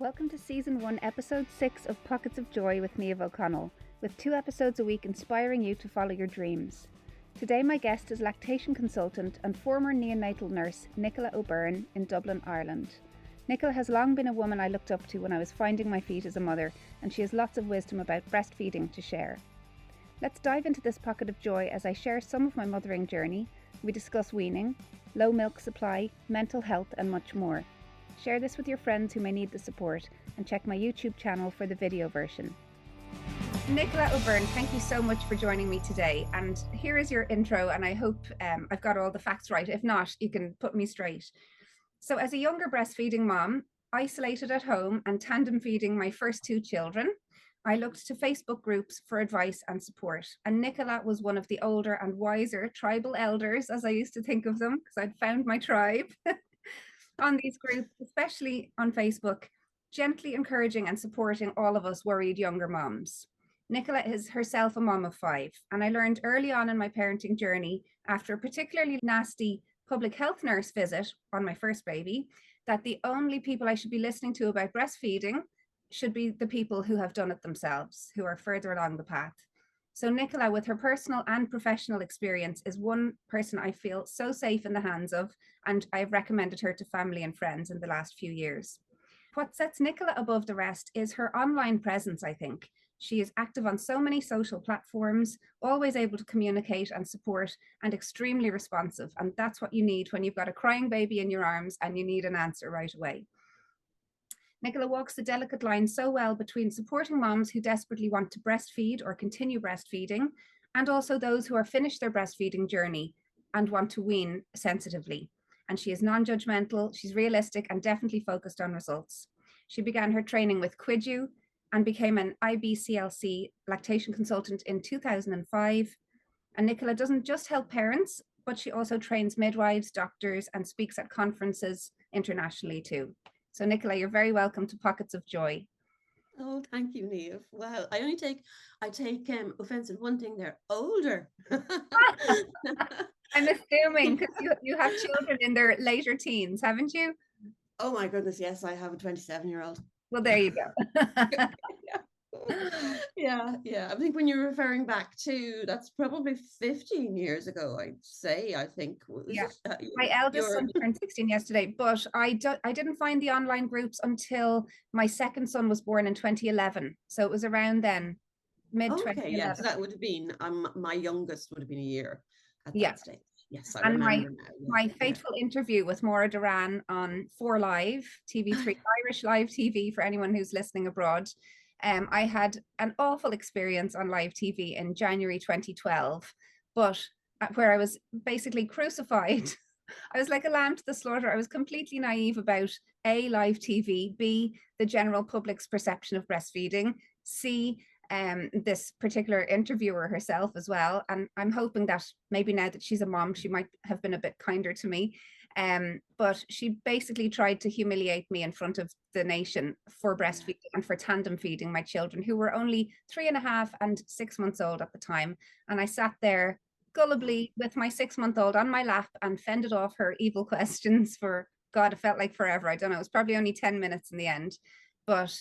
Welcome to Season 1, Episode 6 of Pockets of Joy with Niamh O'Connell, with 2 episodes a week inspiring you to follow your dreams. Today my guest is Lactation Consultant and former neonatal nurse Nicola O'Byrne in Dublin, Ireland. Nicola has long been a woman I looked up to when I was finding my feet as a mother, and she has lots of wisdom about breastfeeding to share. Let's dive into this pocket of joy as I share some of my mothering journey. We discuss weaning, low milk supply, mental health and much more. Share this with your friends who may need the support, and check my YouTube channel for the video version. Nicola O'Byrne, thank you so much for joining me today. And here is your intro, and I hope I've got all the facts right. If not, you can put me straight. So as a younger breastfeeding mom, isolated at home and tandem feeding my first 2 children, I looked to Facebook groups for advice and support. And Nicola was one of the older and wiser tribal elders, as I used to think of them, because I'd found my tribe. On these groups, especially on Facebook, gently encouraging and supporting all of us worried younger moms. Nicola is herself a mom of 5, and I learned early on in my parenting journey, after a particularly nasty public health nurse visit on my first baby, that the only people I should be listening to about breastfeeding should be the people who have done it themselves, who are further along the path. So Nicola, with her personal and professional experience, is one person I feel so safe in the hands of, and I've recommended her to family and friends in the last few years. What sets Nicola above the rest is her online presence, I think. She is active on so many social platforms, always able to communicate and support, and extremely responsive. And that's what you need when you've got a crying baby in your arms and you need an answer right away. Nicola walks the delicate line so well between supporting moms who desperately want to breastfeed or continue breastfeeding, and also those who are finished their breastfeeding journey and want to wean sensitively. And she is non-judgemental, she's realistic and definitely focused on results. She began her training with Cuidiu and became an IBCLC lactation consultant in 2005. And Nicola doesn't just help parents, but she also trains midwives, doctors, and speaks at conferences internationally too. So Nicola, you're very welcome to Pockets of Joy. Oh, thank you, Niamh. Wow, I take offense at one thing, they're older. I'm assuming, because you have children in their later teens, haven't you? Oh my goodness, yes, I have a 27-year-old. Well, there you go. Yeah. I think when you're referring back to, that's probably 15 years ago, I'd say, I think. Yeah. My eldest son turned 16 yesterday, but I didn't find the online groups until my second son was born in 2011. So it was around then, mid-2011. Okay, yeah, so that would have been, my youngest would have been a year at that stage. Yes, I and remember now. My fateful interview with Maura Duran on 4 Live, TV3, Irish live TV for anyone who's listening abroad. I had an awful experience on live TV in January 2012, but where I was basically crucified. I was like a lamb to the slaughter. I was completely naive about A, live TV, B, the general public's perception of breastfeeding, C, this particular interviewer herself as well. And I'm hoping that maybe now that she's a mom, she might have been a bit kinder to me. But she basically tried to humiliate me in front of the nation for breastfeeding and for tandem feeding my children, who were only 3.5 and 6 months old at the time. And I sat there gullibly with my 6-month-old on my lap and fended off her evil questions for, God, it felt like forever. I don't know, it was probably only 10 minutes in the end. But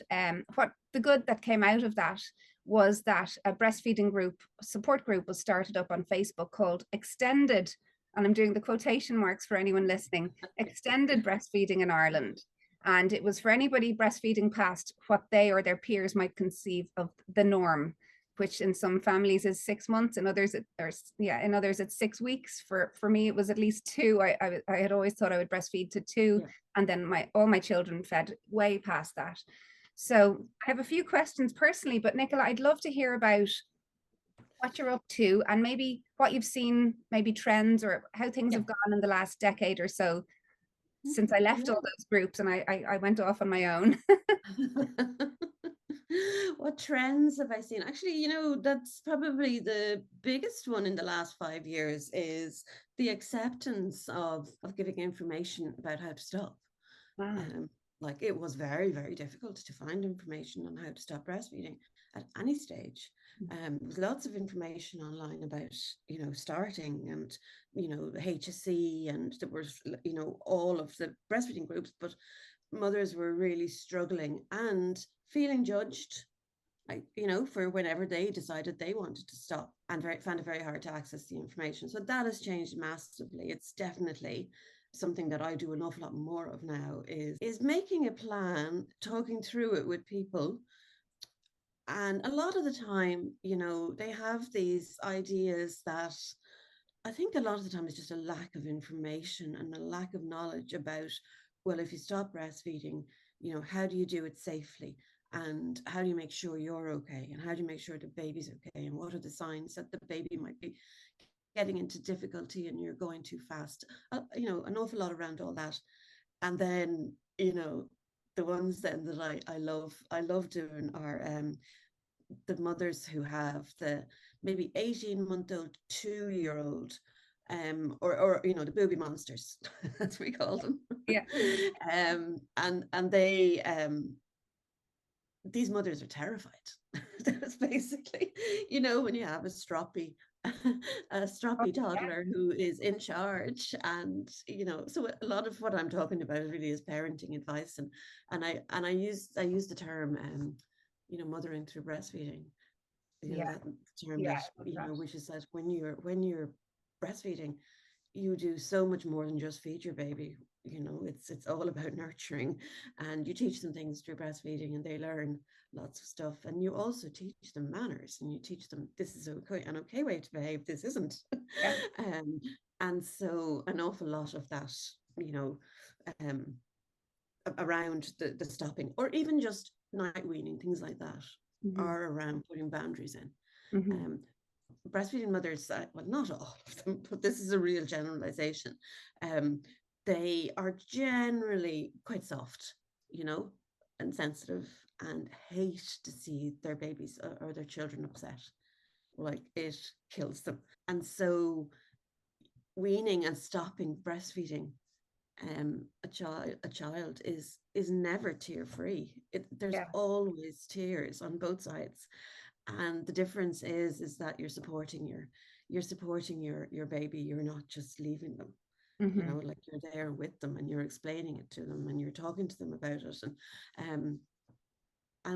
what the good that came out of that was that a breastfeeding group, support group, was started up on Facebook called Extended, and I'm doing the quotation marks for anyone listening, Extended Breastfeeding in Ireland. And it was for anybody breastfeeding past what they or their peers might conceive of the norm, which in some families is 6 months, in others it's 6 weeks. For me, it was at least 2. I had always thought I would breastfeed to 2, and then all my children fed way past that. So I have a few questions personally, but Nicola, I'd love to hear about what you're up to and maybe what you've seen, maybe trends or how things have gone in the last decade or so since I left all those groups and I went off on my own. What trends have I seen? Actually, that's probably the biggest one in the last 5 years is the acceptance of giving information about how to stop. Wow. Like it was very, very difficult to find information on how to stop breastfeeding at any stage. There was lots of information online about, starting and, HSC, and there was, all of the breastfeeding groups, but mothers were really struggling and feeling judged, for whenever they decided they wanted to stop, and found it very hard to access the information. So that has changed massively. It's definitely something that I do an awful lot more of now, is making a plan, talking through it with people. And a lot of the time, they have these ideas that I think a lot of the time it's just a lack of information and a lack of knowledge about, well, if you stop breastfeeding, how do you do it safely? And how do you make sure you're okay? And how do you make sure the baby's okay? And what are the signs that the baby might be getting into difficulty and you're going too fast? An awful lot around all that. And then, the ones then that I love doing are the mothers who have the maybe 18-month-old, 2-year-old, or the booby monsters, as we call them. Yeah. And they these mothers are terrified. That's basically, when you have a stroppy toddler who is in charge, and so a lot of what I'm talking about really is parenting advice, and I use the term mothering through breastfeeding, that term that which is that when you're breastfeeding, you do so much more than just feed your baby. It's all about nurturing, and you teach them things through breastfeeding, and they learn lots of stuff. And you also teach them manners, and you teach them this is an okay way to behave, this isn't. Yeah. And so an awful lot of that, around the stopping, or even just night weaning, things like that, are around putting boundaries in. Breastfeeding mothers, well, not all of them, but this is a real generalization. They are generally quite soft, and sensitive, and hate to see their babies or their children upset. Like, it kills them. And so weaning and stopping breastfeeding a child is never tear free. There's always tears on both sides. And the difference is that you're supporting your baby. You're not just leaving them. Like, you're there with them, and you're explaining it to them, and you're talking to them about it. And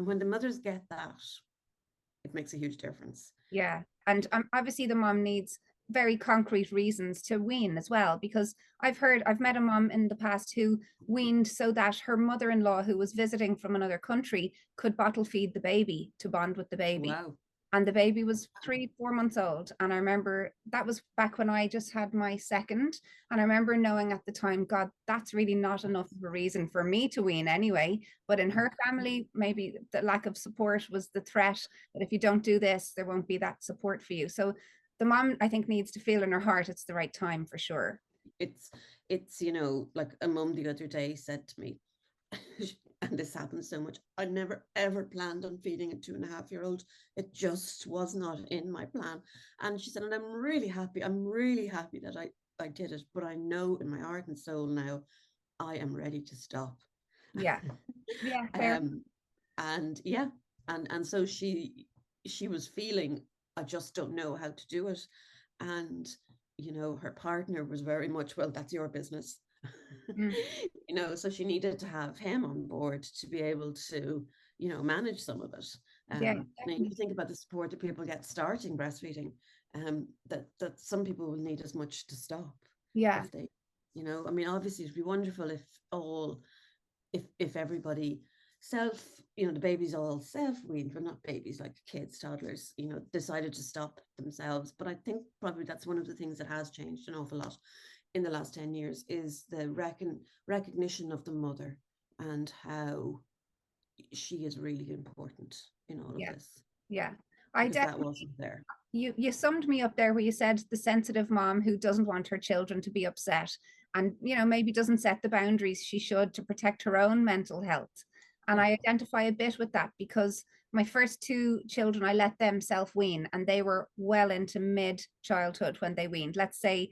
when the mothers get that, it makes a huge difference. Yeah. And obviously the mom needs very concrete reasons to wean as well, because I've met a mom in the past who weaned so that her mother-in-law, who was visiting from another country, could bottle feed the baby to bond with the baby. Wow. And the baby was 3-4 months old. And I remember that was back when I just had my second. And I remember knowing at the time, God, that's really not enough of a reason for me to wean anyway. But in her family, maybe the lack of support was the threat that if you don't do this, there won't be that support for you. So the mom, I think, needs to feel in her heart it's the right time, for sure. It's like a mom the other day said to me, and this happens so much, I never ever planned on feeding a 2.5-year-old. It just was not in my plan. And she said, and I'm really happy that I did it, but I know in my heart and soul now I am ready to stop. Yeah. Fair. And so she was feeling, I just don't know how to do it. And her partner was very much, well, that's your business. So she needed to have him on board to be able to manage some of it. And you think about the support that people get starting breastfeeding, that some people will need as much to stop. If they, I mean, obviously it'd be wonderful if everybody the babies all self-weaned, well, not babies, like kids, toddlers, decided to stop themselves. But I think probably that's one of the things that has changed an awful lot in the last 10 years, is the recognition of the mother and how she is really important in all of this. Yeah. That wasn't there. You summed me up there where you said the sensitive mom who doesn't want her children to be upset, and maybe doesn't set the boundaries she should to protect her own mental health. And I identify a bit with that, because my first 2 children, I let them self-wean, and they were well into mid-childhood when they weaned. Let's say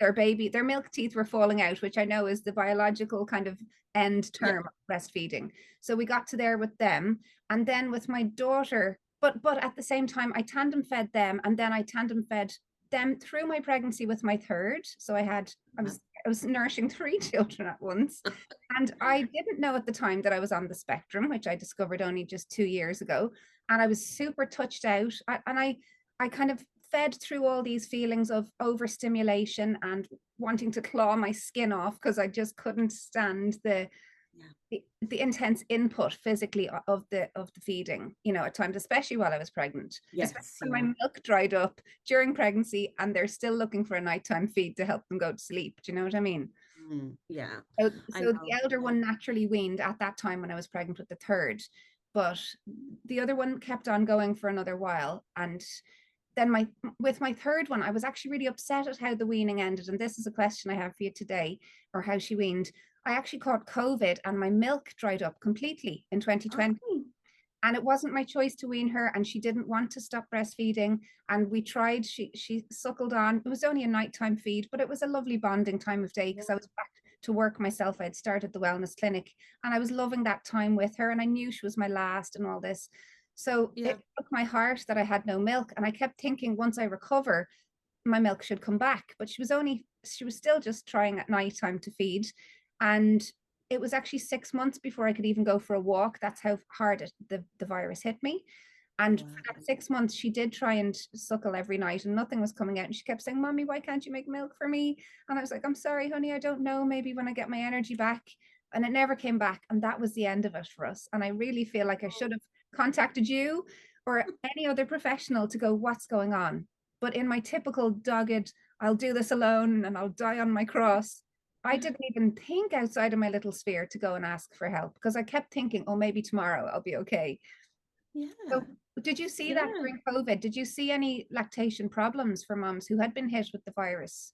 their milk teeth were falling out, which I know is the biological kind of end term of breastfeeding. So we got to there with them. And then with my daughter, but at the same time, I tandem fed them, and then I tandem fed them through my pregnancy with my third. So I was I was nourishing 3 children at once. And I didn't know at the time that I was on the spectrum, which I discovered only just 2 years ago. And I was super touched out. I kind of fed through all these feelings of overstimulation and wanting to claw my skin off because I just couldn't stand the intense input physically of the feeding, at times, especially while I was pregnant. Especially Yes, when my milk dried up during pregnancy and they're still looking for a nighttime feed to help them go to sleep. Do you know what I mean? Yeah, I So the know. elder one naturally weaned at that time when I was pregnant with the third, but the other one kept on going for another while. And then with my third one, I was actually really upset at how the weaning ended. And this is a question I have for you today, or how she weaned. I actually caught COVID and my milk dried up completely in 2020. Oh, And it wasn't my choice to wean her, and she didn't want to stop breastfeeding. And we tried, she suckled on. It was only a nighttime feed, but it was a lovely bonding time of day because I was back to work myself. I had started the wellness clinic and I was loving that time with her, and I knew she was my last and all this. So yeah. it broke my heart that I had no milk. And I kept thinking once I recover, my milk should come back. But she was still just trying at nighttime to feed. And it was actually 6 months before I could even go for a walk. That's how hard the virus hit me. And Wow. for that 6 months, she did try and suckle every night and nothing was coming out. And she kept saying, Mommy, why can't you make milk for me? And I was like, I'm sorry, honey, I don't know. Maybe when I get my energy back. And it never came back. And that was the end of it for us. And I really feel like I should have contacted you or any other professional to go, what's going on? But in my typical dogged, I'll do this alone and I'll die on my cross, I didn't even think outside of my little sphere to go and ask for help because I kept thinking, oh, maybe tomorrow I'll be okay. Yeah, So did you see that yeah. during COVID? Did you see any lactation problems for moms who had been hit with the virus?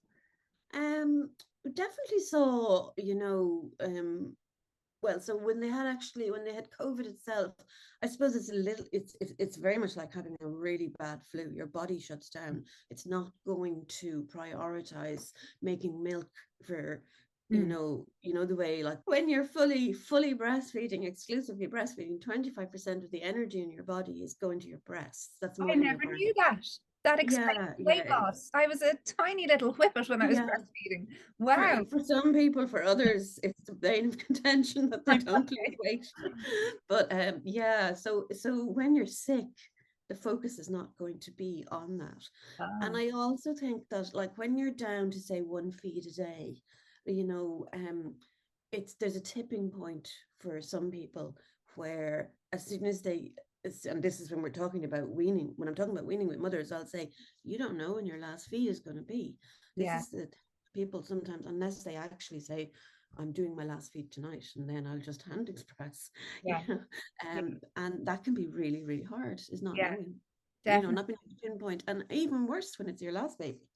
We definitely saw, well, so when they had COVID itself, I suppose it's very much like having a really bad flu. Your body shuts down. It's not going to prioritize making milk for, Mm. the way, like when you're fully breastfeeding, exclusively breastfeeding, 25% of the energy in your body is going to your breasts. That's I more than your never brain. knew that. That explains Yeah, weight yeah, loss. I was a tiny little whippet when I was yeah. breastfeeding. for Wow. for some people, for others, it's the bane of contention that they don't lose weight. But yeah, so when you're sick, the focus is not going to be on that. And Ah, I also think that, like, when you're down to say one feed a day, you know, there's a tipping point for some people where as soon as and this is when we're talking about weaning. When I'm talking about weaning with mothers, I'll say, you don't know when your last feed is going to be. This yeah, is the people sometimes, unless they actually say, I'm doing my last feed tonight, and then I'll just hand express, yeah, yeah, and that can be really, really hard, is not yeah, knowing, definitely. not being able to pinpoint, and even worse when it's your last baby.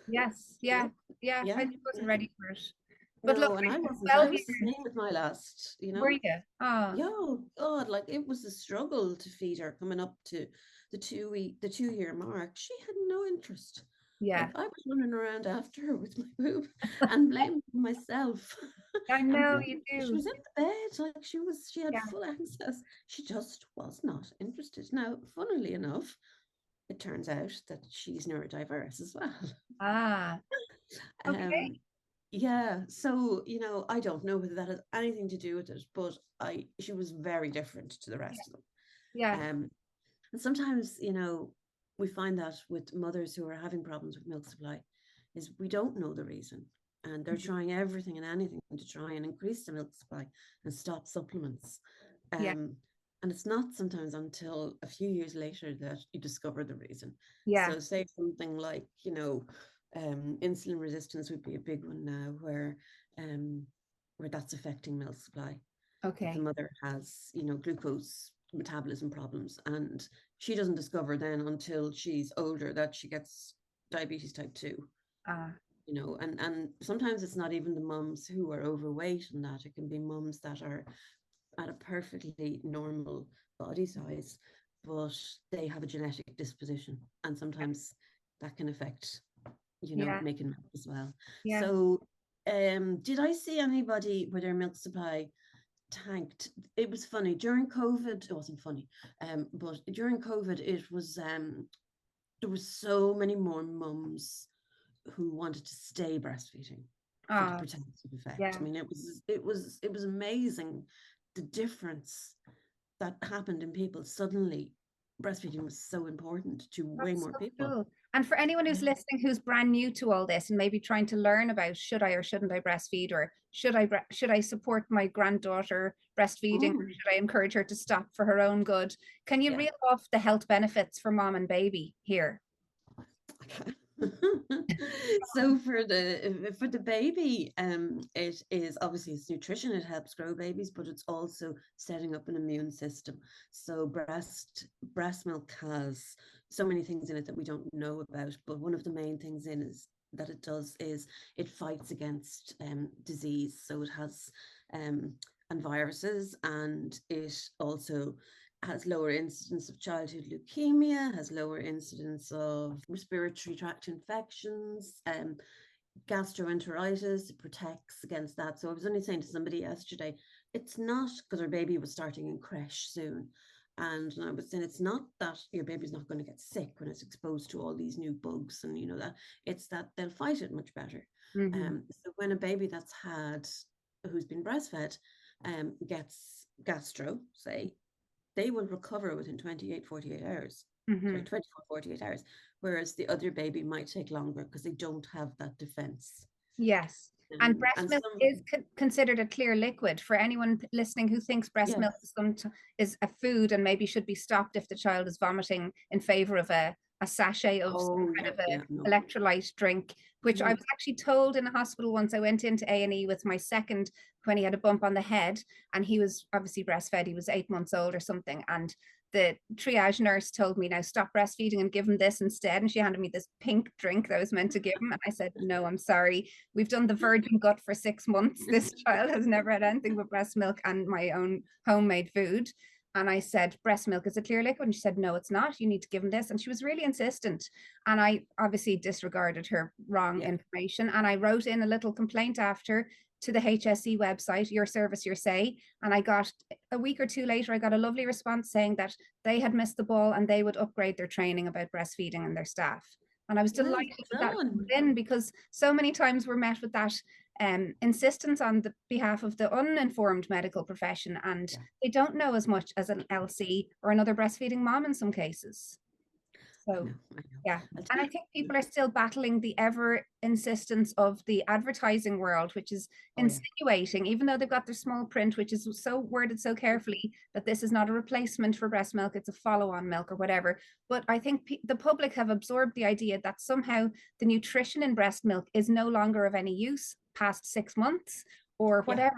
Yes, You yeah, know, yeah. I yeah, just wasn't yeah. ready for it. But look, No, and I wasn't. I 12 was the years, same with my last, were you? Oh, Yeah, oh God, like it was a struggle to feed her coming up to the 2 year mark. She had no interest. yeah. Like I was running around after her with my boob and blaming myself. I And know you she do. was in the bed, like she had Yeah. full access. She just was not interested. Now, funnily enough, it turns out that she's neurodiverse as well. Ah, okay. Um, yeah, so I don't know whether that has anything to do with it, but she was very different to the Yeah. rest of them. Yeah. And sometimes, we find that with mothers who are having problems with milk supply, is we don't know the reason. And they're Mhm. trying everything and anything to try and increase the milk supply and stop supplements. Yeah. And it's not sometimes until a few years later that you discover the reason. Yeah. So say something like, insulin resistance would be a big one now, where that's affecting milk supply, that the Okay. mother has, glucose metabolism problems, and she doesn't discover then until she's older that she gets diabetes type 2. Ah, And sometimes it's not even the mums who are overweight, and that it can be mums that are at a perfectly normal body size, but they have a genetic disposition, and sometimes that can affect, yeah. making milk as well. Yeah. So did I see anybody with their milk supply tanked? It was funny during COVID. It wasn't funny, but during COVID, it was there was so many more mums who wanted to stay breastfeeding. for the Oh, protective effect. yeah. I mean, it was amazing the difference that happened in people. Suddenly breastfeeding was so important to way That's more so people. cool. And for anyone who's Yeah. listening who's brand new to all this and maybe trying to learn about should I or shouldn't I breastfeed, or should I support my granddaughter breastfeeding, or Mm, should I encourage her to stop for her own good? Can you yeah. reel off the health benefits for mom and baby here? So for the baby, it is obviously it's nutrition. It helps grow babies, but it's also setting up an immune system. So breast milk has so many things in it that we don't know about, but one of the main things in is that it does is it fights against disease. So it has and viruses, and it also has lower incidence of childhood leukemia, has lower incidence of respiratory tract infections, gastroenteritis. It protects against that. So I was only saying to somebody yesterday, it's not because our baby was starting in creche soon. And I was saying it's not that your baby's not going to get sick when it's exposed to all these new bugs and that it's that they'll fight it much better. Mm-hmm. So when a baby who's been breastfed gets gastro, say, they will recover within 28, 48 hours. Mm-hmm. Sorry, 24, 48 hours. Whereas the other baby might take longer because they don't have that defense. Yes. And breast And milk some, is considered a clear liquid. For anyone listening who thinks breast yes. milk is a food and maybe should be stopped if the child is vomiting, in favor of a sachet of some Oh, kind yeah, of a yeah, no. electrolyte drink, which I Mm, was actually told in a hospital once. I went into A&E with my second when he had a bump on the head, and he was obviously breastfed. He was 8 months old or something. And the triage nurse told me, now stop breastfeeding and give him this instead. And she handed me this pink drink that I was meant to give him. And I said, no, I'm sorry. We've done the virgin gut for 6 months. This child has never had anything but breast milk and my own homemade food. And I said, breast milk is a clear liquid. And she said, no, it's not. You need to give him this. And she was really insistent. And I obviously disregarded her wrong yeah. information. And I wrote in a little complaint after to the HSE website, Your Service, Your Say. And I got a week or two later, I got a lovely response saying that they had missed the ball and they would upgrade their training about breastfeeding and their staff. And I was Well delighted with that done. in, because so many times we're met with that insistence on the behalf of the uninformed medical profession, and Yeah, they don't know as much as an LC or another breastfeeding mom in some cases. I So know, I know. yeah. I'll And tell I think people are still battling the ever insistence of the advertising world, which is Oh, yeah. insinuating, even though they've got their small print, which is so worded so carefully, that this is not a replacement for breast milk, it's a follow-on milk or whatever. But I think the public have absorbed the idea that somehow the nutrition in breast milk is no longer of any use past 6 months or Yeah. whatever.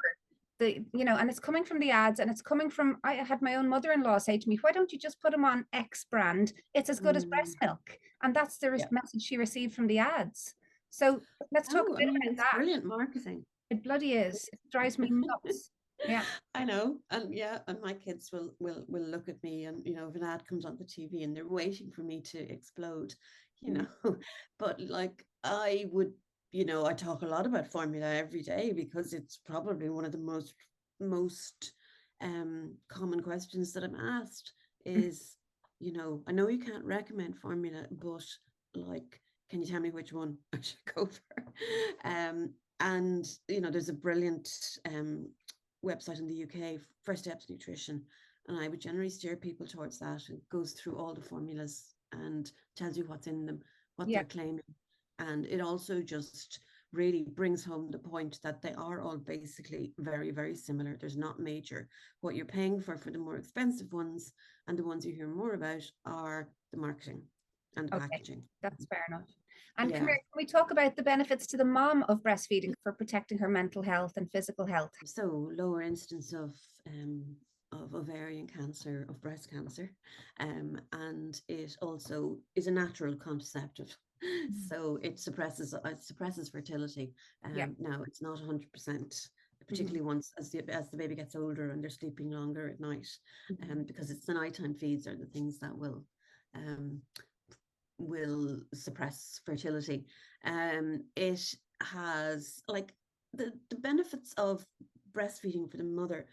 And it's coming from the ads, and it's coming from, I had my own mother-in-law say to me, why don't you just put them on X brand? It's as good as Mm, breast milk. And that's the yeah. message she received from the ads. So let's talk a No, I bit mean, about it's that. brilliant marketing. It bloody is. It drives me nuts. Yeah. I know, and yeah, and my kids will look at me, and if an ad comes on the TV and they're waiting for me to explode, you Mm. know. But like I would, I talk a lot about formula every day because it's probably one of the most common questions that I'm asked is, I know you can't recommend formula, but like, can you tell me which one I should go for? And there's a brilliant website in the UK, First Steps Nutrition, and I would generally steer people towards that. It goes through all the formulas and tells you what's in them, what Yeah. they're claiming, and it also just really brings home the point that they are all basically very, very similar. There's not major. What you're paying for the more expensive ones and the ones you hear more about are the marketing and the Okay. packaging. That's fair enough. And come Yeah. here, can we talk about the benefits to the mom of breastfeeding for protecting her mental health and physical health? So lower incidence of ovarian cancer, of breast cancer, and it also is a natural contraceptive. Mm. So it suppresses fertility. Yeah. Now it's not 100%, Mhm. particularly once as the baby gets older and they're sleeping longer at night, Mhm. because it's the nighttime feeds are the things that um, will suppress fertility. It has like the benefits of breastfeeding for the mother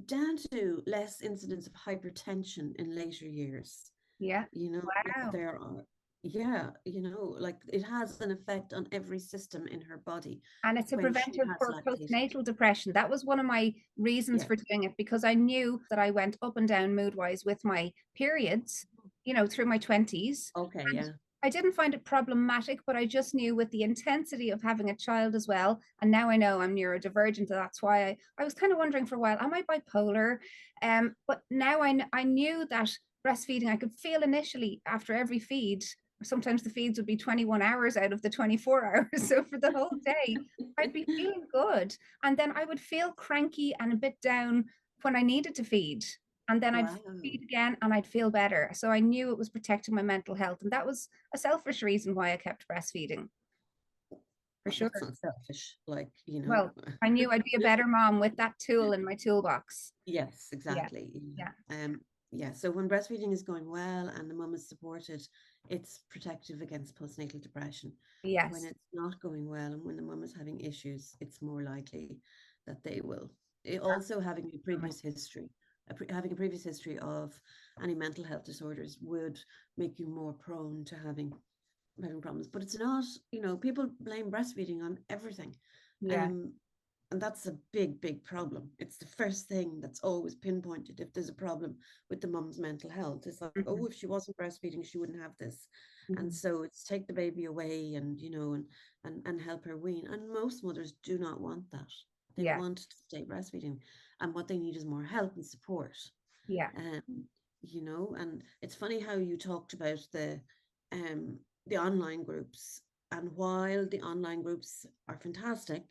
down to less incidence of hypertension in later years. Yeah. Like Wow. there are. yeah, like it has an effect on every system in her body And it's a when she preventive has for lactated. postnatal depression. That was one of my reasons Yeah. for doing it, because I knew that I went up and down mood wise with my periods, through my 20s. Okay. And Yeah. I didn't find it problematic, but I just knew with the intensity of having a child as well. And now I know I'm neurodivergent. So that's why I was kind of wondering for a while, am I bipolar? But now I knew that breastfeeding, I could feel initially after every feed, sometimes the feeds would be 21 hours out of the 24 hours. So for the whole day, I'd be feeling good. And then I would feel cranky and a bit down when I needed to feed. And then I'd Wow. feed again and I'd feel better. So I knew it was protecting my mental health. And that was a selfish reason why I kept breastfeeding, for Well, sure. that's not selfish, like, Well, I knew I'd be a better mom with that tool in my toolbox. Yes, Yeah. exactly. Yeah. Yeah. So when breastfeeding is going well and the mum is supported, it's protective against postnatal depression. When Yes. it's not going well and when the mum is having issues, it's more likely that they will. Also, having a previous history, having a previous history of any mental health disorders would make you more prone to having problems. But it's not, people blame breastfeeding on everything. Yeah. Um, and that's a big, big problem. It's the first thing that's always pinpointed if there's a problem with the mum's mental health. It's like, Mm-hmm. oh, if she wasn't breastfeeding, she wouldn't have this. And Mm-hmm. so it's take the baby away and, and help her wean. And most mothers do not want that. They Yeah. want to stay breastfeeding. And what they need is more help and support. Yeah. Um, and it's funny how you talked about the online groups. And while the online groups are fantastic,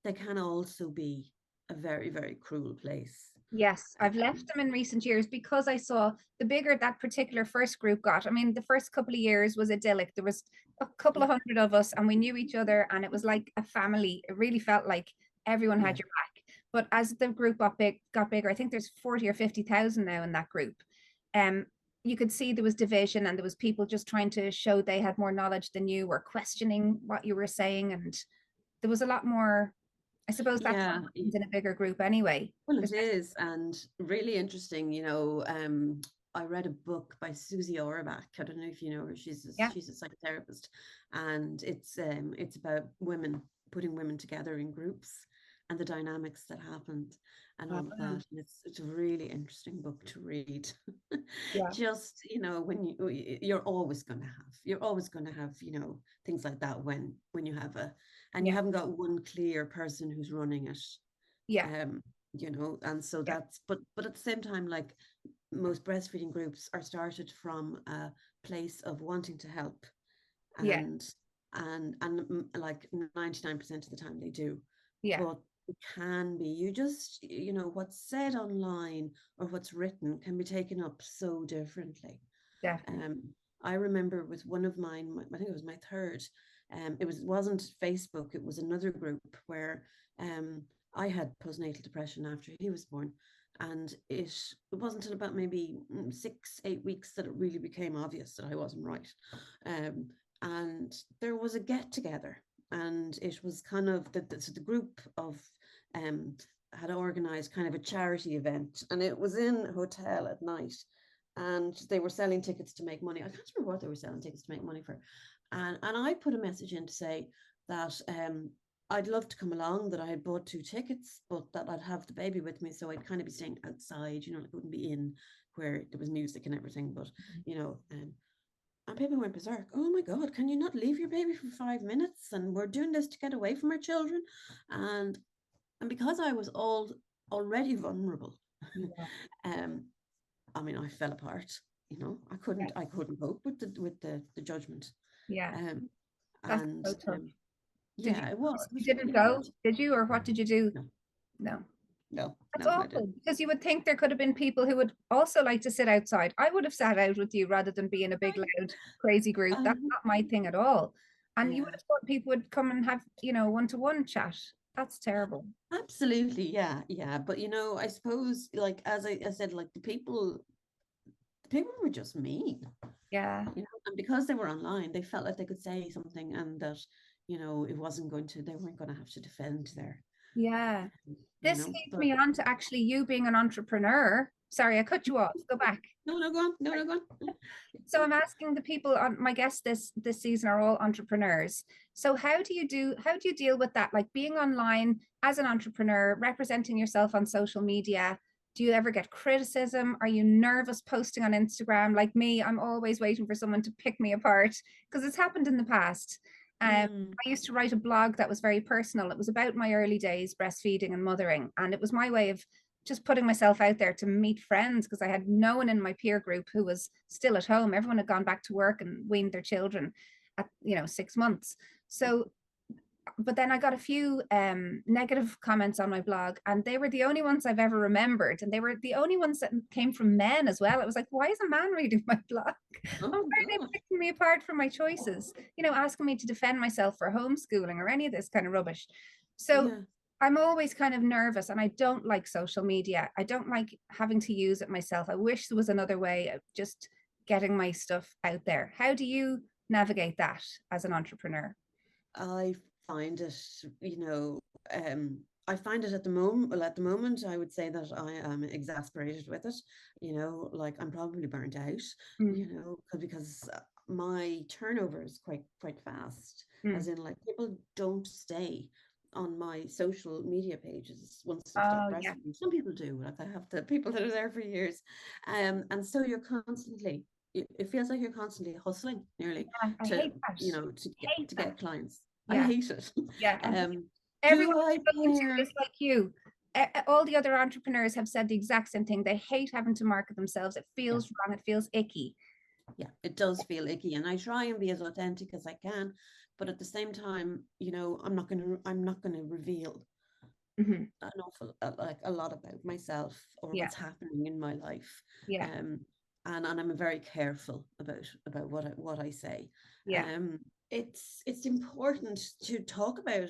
they can also be a very, very cruel place. Yes, I've Um, left them in recent years because I saw the bigger that particular first group got. I mean, the first couple of years was idyllic. There was a couple of yeah, hundred of us and we knew each other and it was like a family. It really felt like everyone yeah, had your back. But as the group got bigger, I think there's 40 or 50,000 now in that group. Um, you could see there was division and there was people just trying to show they had more knowledge than you, or questioning what you were saying. And there was a lot more, I suppose that's what yeah. happens in a bigger group anyway. Well, it is, and really interesting. I read a book by Susie Orbach. I don't know if you know her. Yeah. She's a psychotherapist, and it's about women, putting women together in groups and the dynamics that happened and all of Ah, that. And it's a really interesting book to read. yeah. Just when you're always going to have things like that when you have and you Yeah. haven't got one clear person who's running it. Yeah. um and so Yeah. that's but at the same time, like, most breastfeeding groups are started from a place of wanting to help, Yeah. and like 99% of the time they do. Yeah. But it can be, you just, what's said online or what's written can be taken up so differently. Definitely. um I remember with one of mine, I think it was my third, wasn't Facebook, it was another group where I had postnatal depression after he was born. And it wasn't until about maybe 6-8 weeks that it really became obvious that I wasn't right. Um, and there was a get together, and it was kind of so the group of um, had organized kind of a charity event, and it was in a hotel at night, and they were selling tickets to make money. I can't remember what they were selling tickets to make money for. And I put a message in to say that I'd love to come along, that I had bought 2 tickets, but that I'd have the baby with me. So I'd kind of be staying outside, like it wouldn't be in where there was music and everything. But, and people went berserk. Oh my God, can you not leave your baby for 5 minutes? And we're doing this to get away from our children. And because I was already vulnerable, Yeah. um, I mean, I fell apart. I Yeah. couldn't cope with the judgment. Yeah. Um, That's and so tough. Did you, yeah, it you was didn't really hard. go, did you, or what did you do? No, No. no, That's no, I awful, didn't. because you would think there could have been people who would also like to sit outside. I would have sat out with you rather than be in a big, loud, crazy group. That's not my thing at all. And you would Yeah, have thought people would come and have, one-to-one chat. That's terrible. absolutely. Yeah, yeah. But I suppose, like, as I said, like, the people were just mean. Yeah. And because they were online, they felt like they could say something, and that they weren't going to have to defend their, Yeah. This leads but me on to actually you being an entrepreneur. Sorry, I cut you off. Go back. No, go on. No, go on. So I'm asking the people on my guests this season are all entrepreneurs. So how do you deal with that? Like being online as an entrepreneur, representing yourself on social media. Do you ever get criticism? Are you nervous posting on Instagram? Like me, I'm always waiting for someone to pick me apart because it's happened in the past. I used to write a blog that was very personal. It was about my early days breastfeeding and mothering, and it was my way of just putting myself out there to meet friends because I had no one in my peer group who was still at home. Everyone had gone back to work and weaned their children at 6 months. So but then I got a few negative comments on my blog, and they were the only ones I've ever remembered, and they were the only ones that came from men as well. I was like, why is a man reading my blog? Why are they picking me apart for my choices, asking me to defend myself for homeschooling or any of this kind of rubbish. So I'm always kind of nervous, and I don't like social media. I don't like having to use it myself. I wish there was another way of just getting my stuff out there. How do you navigate that as an entrepreneur? I find it, I find it at the moment, well, at the moment, I would say that I am exasperated with it, like I'm probably burnt out, because my turnover is quite fast, as in like people don't stay on my social media pages once they've stopped breastfeeding. Some people do, like I have the people that are there for years. And so you're constantly, it feels like you're constantly hustling nearly to get clients. I hate it. Everyone is like you. All the other entrepreneurs have said the exact same thing. They hate having to market themselves. It feels wrong. It feels icky. Yeah, it does feel icky, and I try and be as authentic as I can, but at the same time, I'm not gonna reveal an awful like a lot about myself or what's happening in my life. And I'm very careful about what I say. It's important to talk about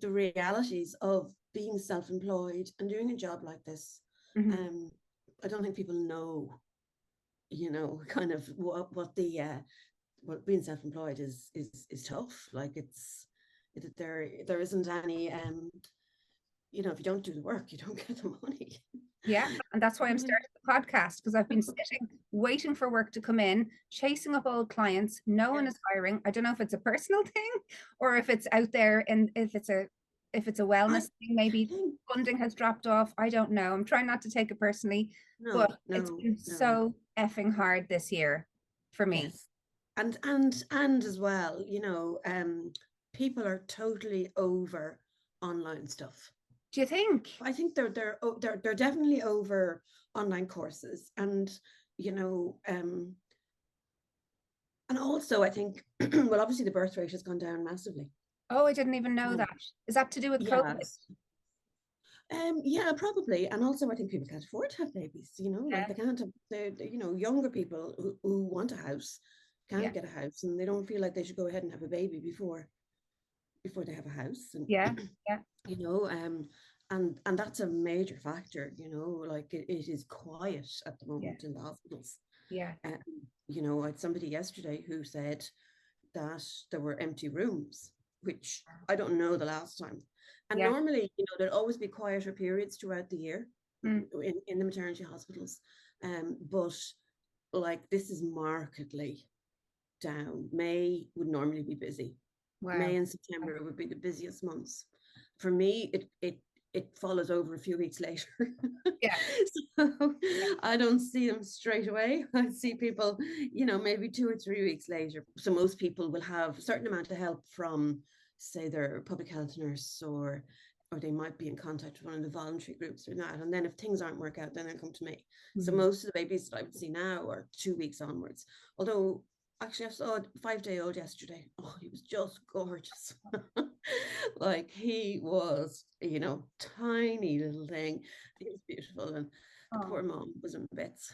the realities of being self-employed and doing a job like this. I don't think people know kind of what being self-employed is tough. Like there isn't any if you don't do the work, you don't get the money. Yeah, and that's why I'm starting the podcast, because I've been sitting waiting for work to come in, chasing up old clients. No one is hiring. I don't know if it's a personal thing or if it's out there, and if it's a wellness thing, maybe funding has dropped off. I don't know. I'm trying not to take it personally, but it's been so effing hard this year for me. Yes. And as well, people are totally over online stuff. Do you think? I think they're definitely over online courses, and and also I think well, obviously the birth rate has gone down massively. Oh, I didn't even know that. Is that to do with COVID? Yeah, probably. And also I think people can't afford to have babies, like they can't have, younger people who want a house can't get a house, and they don't feel like they should go ahead and have a baby before they have a house. And and that's a major factor, like it is quiet at the moment in the hospitals. I had somebody yesterday who said that there were empty rooms, which I don't know the last time. And normally, there'll always be quieter periods throughout the year in the maternity hospitals. But like this is markedly down. May would normally be busy. May and September would be the busiest months. For me, it follows over a few weeks later. So I don't see them straight away. I see people, maybe 2 or 3 weeks later. So most people will have a certain amount of help from, say, their public health nurse, or they might be in contact with one of the voluntary groups or that. And then if things aren't work out, then they'll come to me. So most of the babies that I would see now are 2 weeks onwards. Although actually I saw a 5-day-old yesterday. Oh, he was just gorgeous. Like he was, tiny little thing. He was beautiful, and the poor mom was in bits.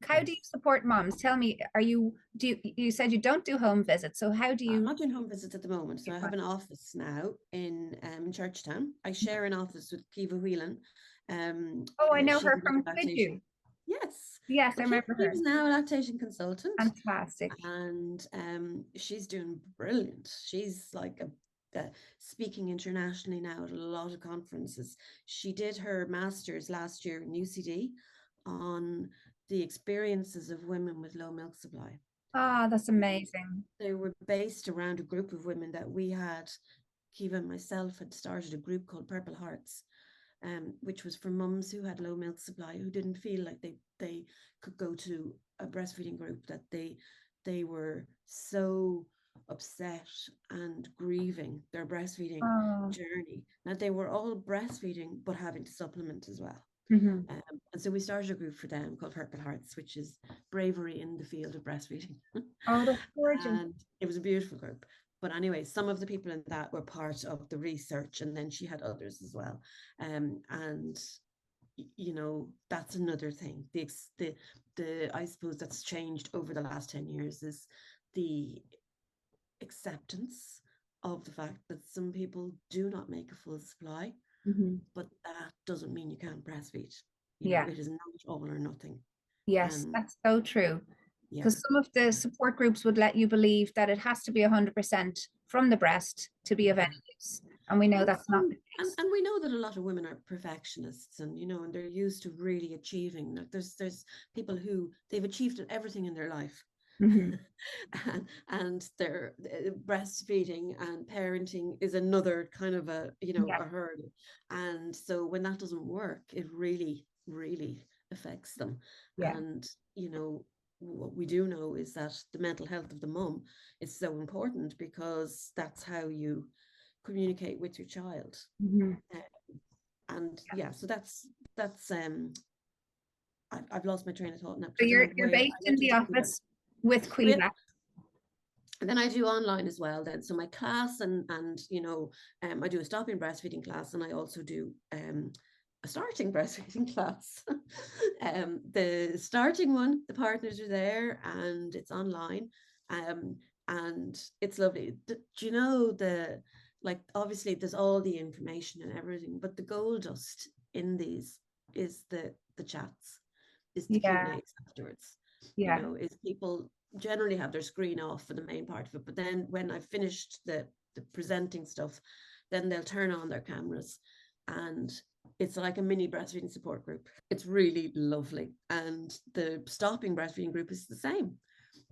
How do you support moms? Tell me, you said you don't do home visits, so how do you? I'm not doing home visits at the moment. So I have an office now in Churchtown. I share an office with Cuidiu. I know her from Cuidiu. Yes, I remember her. She's now a lactation consultant. Fantastic. And she's doing brilliant. She's like a speaking internationally now at a lot of conferences. She did her master's last year in UCD on the experiences of women with low milk supply. Ah, that's amazing. They were based around a group of women that we had. Kiva and myself had started a group called Purple Hearts, which was for mums who had low milk supply, who didn't feel like they could go to a breastfeeding group, that they were so upset and grieving their breastfeeding journey. Now, they were all breastfeeding, but having to supplement as well. Mm-hmm. And so we started a group for them called Purple Hearts, which is bravery in the field of breastfeeding. Oh, that's gorgeous. And it was a beautiful group. But anyway, some of the people in that were part of the research, and then she had others as well. And you know, that's another thing. The I suppose that's changed over the last 10 years is the acceptance of the fact that some people do not make a full supply, but that doesn't mean you can't breastfeed. You know, it is not all or nothing. Yes, that's so true. Yeah. Because some of the support groups would let you believe that it has to be 100% from the breast to be of any use. And we know that's not the case. And we know that a lot of women are perfectionists, and you know, and they're used to really achieving. Like there's people who they've achieved everything in their life. And their breastfeeding and parenting is another kind of a, you know, a hurdle. And so when that doesn't work, it really, really affects them. And, you know, what we do know is that the mental health of the mum is so important, because that's how you communicate with your child. And so that's I've lost my train of thought now. So you're based in the office with Cuidiu. And then I do online as well then. So my class and you know, I do a stopping breastfeeding class, and I also do a starting breastfeeding class. The starting one, the partners are there and it's online. And it's lovely. Do you know, like obviously there's all the information and everything, but the gold dust in these is the chats, is the Q&As afterwards. You know, is people generally have their screen off for the main part of it, but then when I've finished the presenting stuff, then they'll turn on their cameras, and it's like a mini breastfeeding support group. It's really lovely. And the stopping breastfeeding group is the same.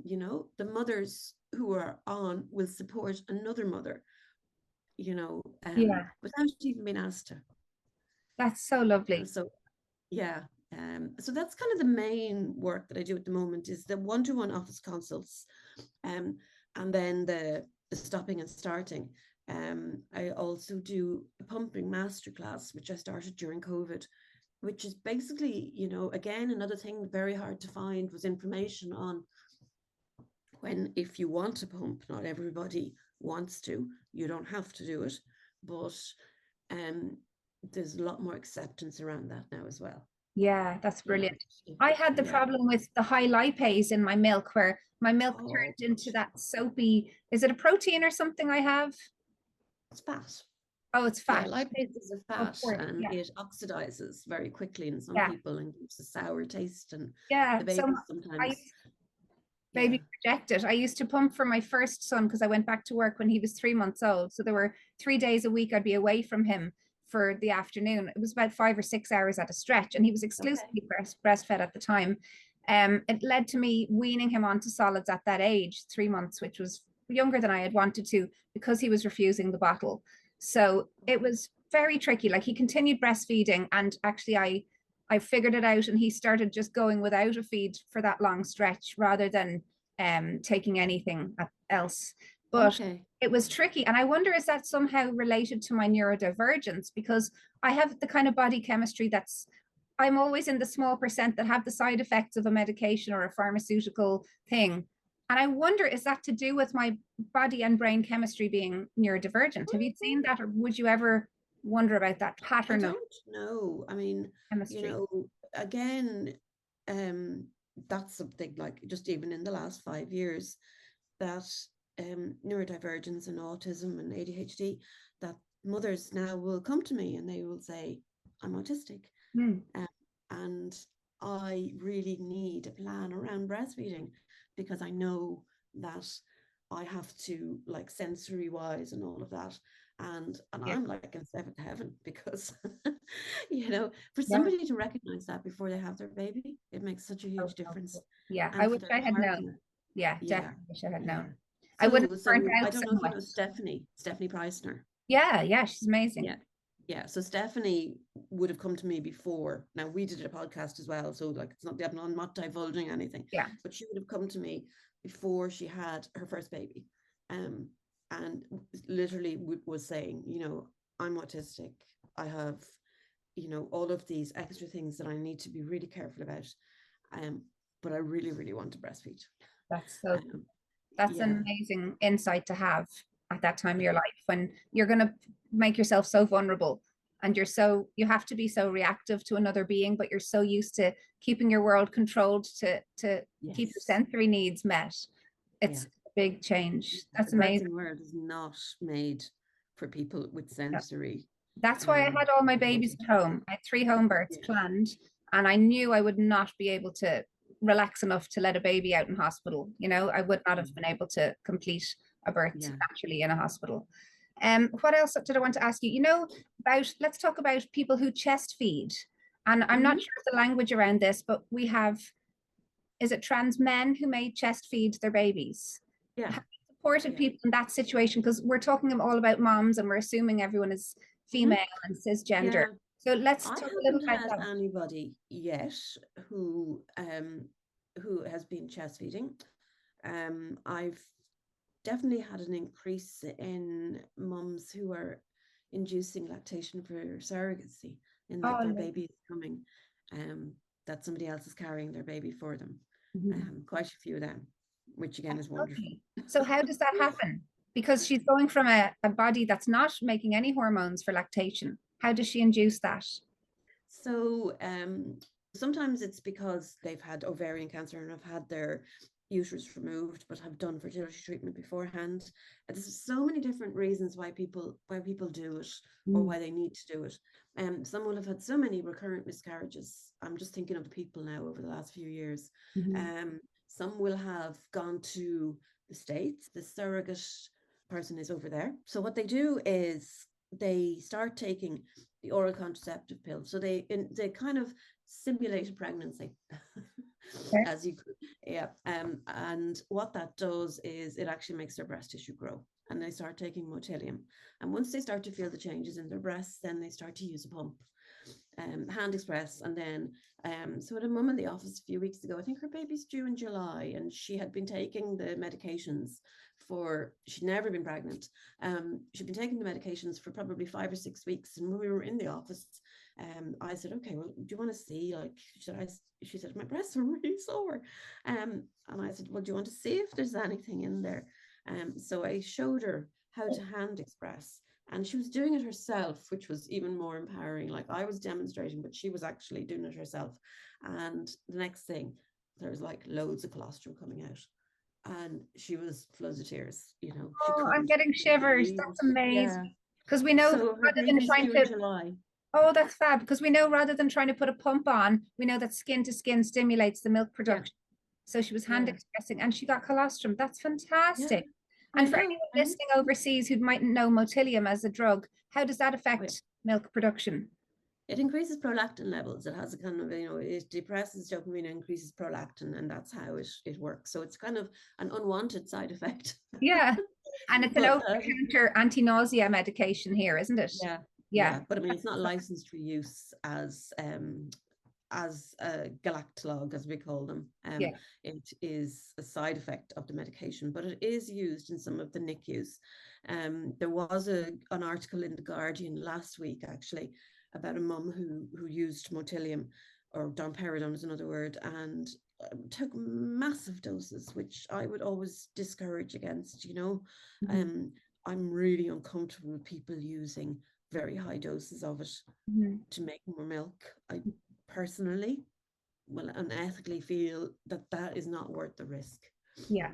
You know, the mothers who are on will support another mother, you know, without even being asked to. That's so lovely. So so that's kind of the main work that I do at the moment, is the one-to-one office consults, and then the stopping and starting. I also do a pumping masterclass, which I started during COVID, which is basically, you know, again, another thing very hard to find was information on if you want to pump. Not everybody wants to. You don't have to do it, but there's a lot more acceptance around that now as well. Yeah, that's brilliant. I had the problem with the high lipase in my milk, where my milk turned into that soapy, is it a protein or something I have? It's fat. Oh, it's fat. Yeah, lipase is a fat, and it oxidizes very quickly in some people and gives a sour taste, and the baby sometimes. Baby rejected. I used to pump for my first son because I went back to work when he was 3 months old. So there were 3 days a week I'd be away from him for the afternoon. It was about 5 or 6 hours at a stretch, and he was exclusively breastfed at the time. It led to me weaning him onto solids at that age, 3 months, which was younger than I had wanted to, because he was refusing the bottle. So it was very tricky. Like, he continued breastfeeding, and actually I figured it out, and he started just going without a feed for that long stretch rather than taking anything else. But it was tricky. And I wonder, is that somehow related to my neurodivergence? Because I have the kind of body chemistry I'm always in the small percent that have the side effects of a medication or a pharmaceutical thing. And I wonder, is that to do with my body and brain chemistry being neurodivergent? Have you seen that, or would you ever wonder about that pattern? I don't know. I mean, chemistry. You know, again, that's something like just even in the last 5 years that neurodivergence and autism and ADHD, that mothers now will come to me and they will say, I'm autistic. And I really need a plan around breastfeeding, because I know that I have to, like, sensory wise and all of that. And I'm like in seventh heaven because, for Yeah. somebody to recognize that before they have their baby, it makes such a huge difference. Yeah, I And for wish their I had known. partner. Yeah, Yeah. definitely wish I had Yeah. known. I wouldn't So have burnt I out don't so know if you much. know Stephanie Preissner. Yeah, she's amazing. Yeah. Yeah. So Stephanie would have come to me before. Now, we did a podcast as well. So, like, it's not, I'm not divulging anything, Yeah. but she would have come to me before she had her first baby. And literally was saying, I'm autistic. I have, all of these extra things that I need to be really careful about. But I really, really want to breastfeed. That's so Um, that's yeah. an amazing insight to have at that time of your life when you're going to make yourself so vulnerable and you have to be so reactive to another being, but you're so used to keeping your world controlled to keep your Yes. sensory needs met. It's Yeah. a big change. That's The amazing. birthing world is not made for people with Yeah. sensory. That's why I had all my babies at home. I had 3 home births Yeah. planned, and I knew I would not be able to relax enough to let a baby out in hospital. I would not have been able to complete a birth Yeah. naturally in a hospital. What else did I want to ask you? Let's talk about people who chest feed. And I'm not sure of the language around this, but we have, is it trans men who may chest feed their babies? Yeah. Have you supported people in that situation? Because we're talking all about moms and we're assuming everyone is female and cisgender. Yeah. So let's I talk a little haven't about had that. anybody yet who has been chest feeding. I've definitely had an increase in mums who are inducing lactation for surrogacy, in that their Oh, baby is coming, that somebody else is carrying their baby for them. mhm. Quite a few of them, which again is wonderful. Okay. So how does that happen? Because she's going from a body that's not making any hormones for lactation. How does she induce that? So sometimes it's because they've had ovarian cancer and have had their uterus removed, but have done fertility treatment beforehand. And there's so many different reasons why people do it or why they need to do it. Some will have had so many recurrent miscarriages. I'm just thinking of the people now over the last few years. Some will have gone to the States. The surrogate person is over there. So what they do is they start taking the oral contraceptive pill. So they kind of simulate a pregnancy. Okay. As you could, yeah. And what that does is it actually makes their breast tissue grow, and they start taking Motilium. And once they start to feel the changes in their breasts, then they start to use a pump, Hand Express. And then so at a mum in the office a few weeks ago, I think her baby's due in July, and she had been taking the medications she'd never been pregnant. She'd been taking the medications for probably 5 or 6 weeks. And when we were in the office, I said, okay, well, do you want to see, like, she said, my breasts are really sore. And I said, well, do you want to see if there's anything in there? So I showed her how to Hand Express, and she was doing it herself, which was even more empowering. Like, I was demonstrating, but she was actually doing it herself. And the next thing, there was like loads of colostrum coming out. And she was floods of tears. She I'm couldn't getting shivers. believe That's it. Yeah. amazing. Because we know So her rather than baby's trying due in to, July. oh, that's fab. Because we know rather than trying to put a pump on, we know that skin to skin stimulates the milk Yeah. production. So she was Hand Yeah. Expressing and she got colostrum. That's Yeah. fantastic. I And for know. anyone listening overseas who mightn't know Motilium as a drug, how does that Oh, yeah. affect milk production? It increases prolactin levels. It has a kind of, it depresses dopamine and increases prolactin, and that's how it works. So it's kind of an unwanted side effect. Yeah. And it's an But over-the-counter anti-nausea medication here, isn't it? yeah, Yeah. yeah. But I mean, it's not licensed for use as a galactagogue, as we call them. Yeah. It is a side effect of the medication, but it is used in some of the NICUs. There was an article in The Guardian last week, actually, about a mum who used Motilium, or domperidone is another word, and took massive doses, which I would always discourage against. I'm really uncomfortable with people using very high doses of it to make more milk. I personally will unethically feel that is not worth the risk. Yeah.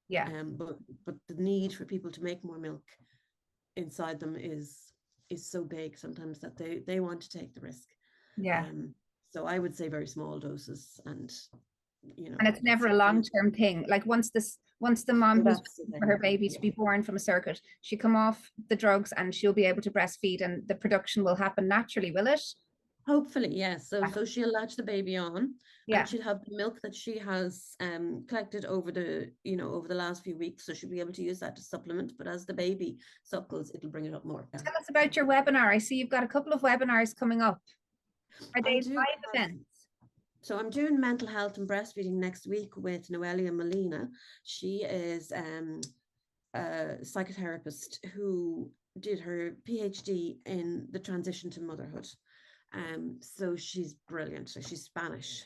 Yeah. But the need for people to make more milk inside them is so big sometimes that they want to take the risk. Yeah. So I would say very small doses, and And it's never a long-term thing. Like once the mom who's for her baby to be born from a circuit, she come off the drugs and she'll be able to breastfeed and the production will happen naturally, will it? Hopefully, yes. So she'll latch the baby on, Yeah. and she'll have the milk that she has collected over the last few weeks. So she'll be able to use that to supplement. But as the baby suckles, it'll bring it up more. Yeah. Tell us about your webinar. I see you've got a couple of webinars coming up. Are they live events? So I'm doing mental health and breastfeeding next week with Noelia Molina. She is a psychotherapist who did her PhD in the transition to motherhood. So she's brilliant. So she's Spanish,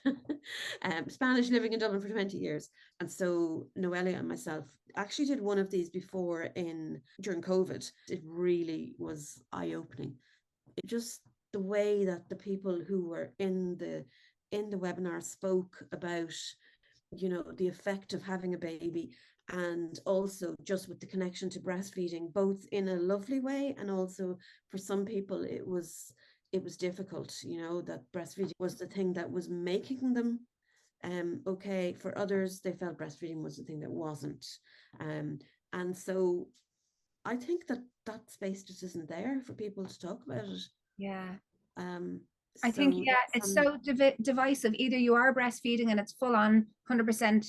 Spanish, living in Dublin for 20 years. And so Noelia and myself actually did one of these before during COVID. It really was eye-opening. It just the way that the people who were in the webinar spoke about, the effect of having a baby, and also just with the connection to breastfeeding, both in a lovely way and also for some people it was difficult, that breastfeeding was the thing that was making them okay. For others, they felt breastfeeding was the thing that wasn't. And so I think that space just isn't there for people to talk about it. Yeah. I think, it's so divisive. Either you are breastfeeding and it's full on 100%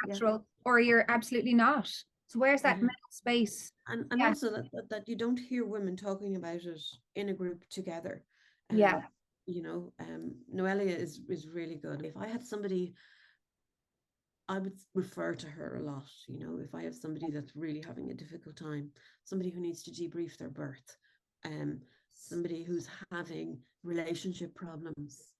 natural, or you're absolutely not. So where's that middle space? And also that you don't hear women talking about it in a group together. Noelia is really good. If I had somebody, I would refer to her a lot. If I have somebody that's really having a difficult time, somebody who needs to debrief their birth, somebody who's having relationship problems